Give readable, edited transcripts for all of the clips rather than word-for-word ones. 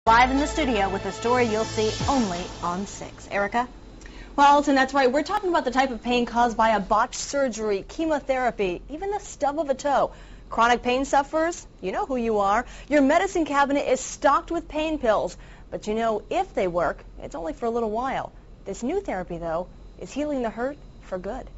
Live in the studio with a story you'll see only on 6. Erica? Well, Alton, that's right. We're talking about the type of pain caused by a botched surgery, chemotherapy, even the stub of a toe. Chronic pain sufferers, you know who you are. Your medicine cabinet is stocked with pain pills. But you know, if they work, it's only for a little while. This new therapy, though, is healing the hurt for good.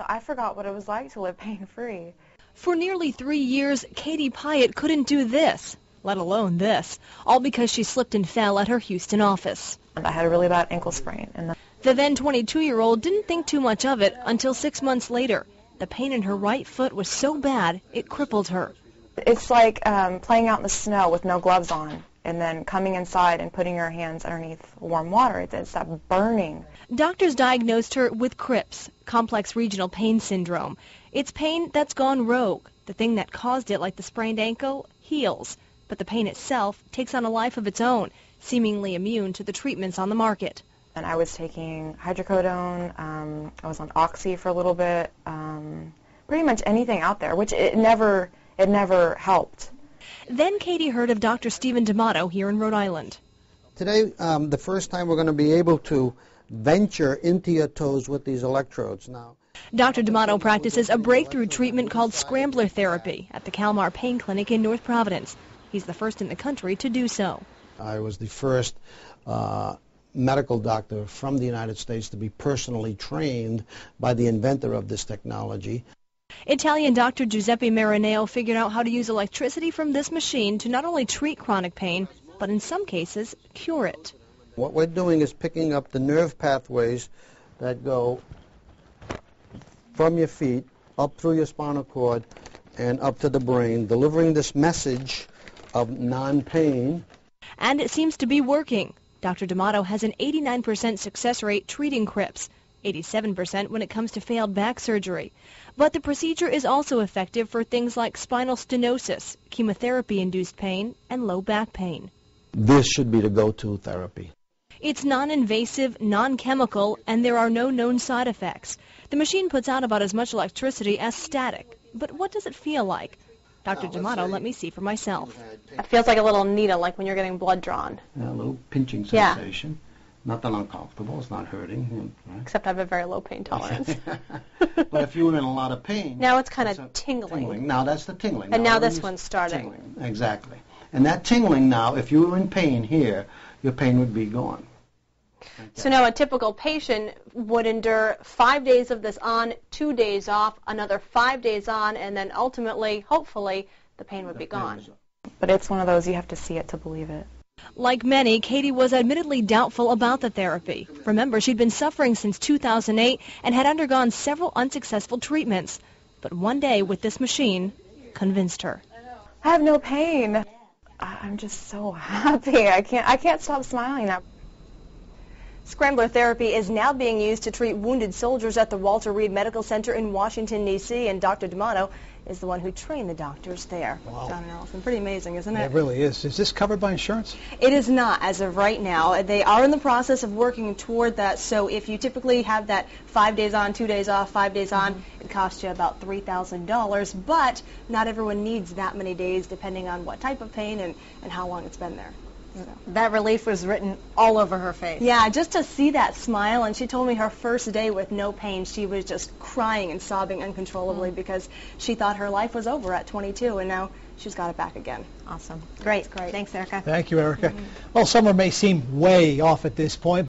I forgot what it was like to live pain-free. For nearly 3 years, Katie Pyatt couldn't do this, let alone this, all because she slipped and fell at her Houston office. I had a really bad ankle sprain. The then 22-year-old didn't think too much of it until 6 months later. The pain in her right foot was so bad, it crippled her. It's like playing out in the snow with no gloves on and then coming inside and putting your hands underneath warm water. It's that burning. Doctors diagnosed her with CRIPS, complex regional pain syndrome. It's pain that's gone rogue. The thing that caused it, like the sprained ankle, heals. But the pain itself takes on a life of its own, seemingly immune to the treatments on the market. And I was taking hydrocodone, I was on Oxy for a little bit, pretty much anything out there, which it never helped. Then Katie heard of Dr. Stephen D'Amato here in Rhode Island. Today, the first time we're going to be able to venture into your toes with these electrodes now. Dr. D'Amato practices a breakthrough treatment called scrambler therapy at the Kalmar Pain Clinic in North Providence. He's the first in the country to do so. I was the first medical doctor from the United States to be personally trained by the inventor of this technology. Italian Dr. Giuseppe Marineo figured out how to use electricity from this machine to not only treat chronic pain, but in some cases, cure it. What we're doing is picking up the nerve pathways that go from your feet up through your spinal cord and up to the brain, delivering this message of non-pain. And it seems to be working. Dr. D'Amato has an 89% success rate treating CRIPS, 87% when it comes to failed back surgery. But the procedure is also effective for things like spinal stenosis, chemotherapy-induced pain, and low back pain. This should be the go-to therapy. It's non-invasive, non-chemical, and there are no known side effects. The machine puts out about as much electricity as static. But what does it feel like? Dr. D'Amato let me see for myself. It feels like a little needle, like when you're getting blood drawn. A little pinching sensation. Yeah. Nothing uncomfortable. It's not hurting. Right? Except I have a very low pain tolerance. But if you were in a lot of pain... Now it's kind of tingling. Now that's the tingling. And now this one's starting. Tingling. Exactly. And that tingling now, if you were in pain here, your pain would be gone. Okay. So now a typical patient would endure 5 days of this on, 2 days off, another 5 days on, and then ultimately, hopefully, the pain would be gone. But it's one of those, you have to see it to believe it. Like many, Katie was admittedly doubtful about the therapy. Remember, she'd been suffering since 2008 and had undergone several unsuccessful treatments. But one day with this machine convinced her. I have no pain. I'm just so happy. I can't stop smiling now. Scrambler therapy is now being used to treat wounded soldiers at the Walter Reed Medical Center in Washington, D.C., and Dr. D'Amato is the one who trained the doctors there. Wow. John and Allison, pretty amazing, isn't it? It really is. Is this covered by insurance? It is not as of right now. They are in the process of working toward that, so if you typically have that 5 days on, 2 days off, 5 days on, it costs you about $3,000, but not everyone needs that many days depending on what type of pain and how long it's been there. That relief was written all over her face. Yeah, just to see that smile, and she told me her first day with no pain, she was just crying and sobbing uncontrollably because she thought her life was over at 22, and now she's got it back again. Awesome. Great. Thanks, Erica. Thank you, Erica. Well, summer may seem way off at this point.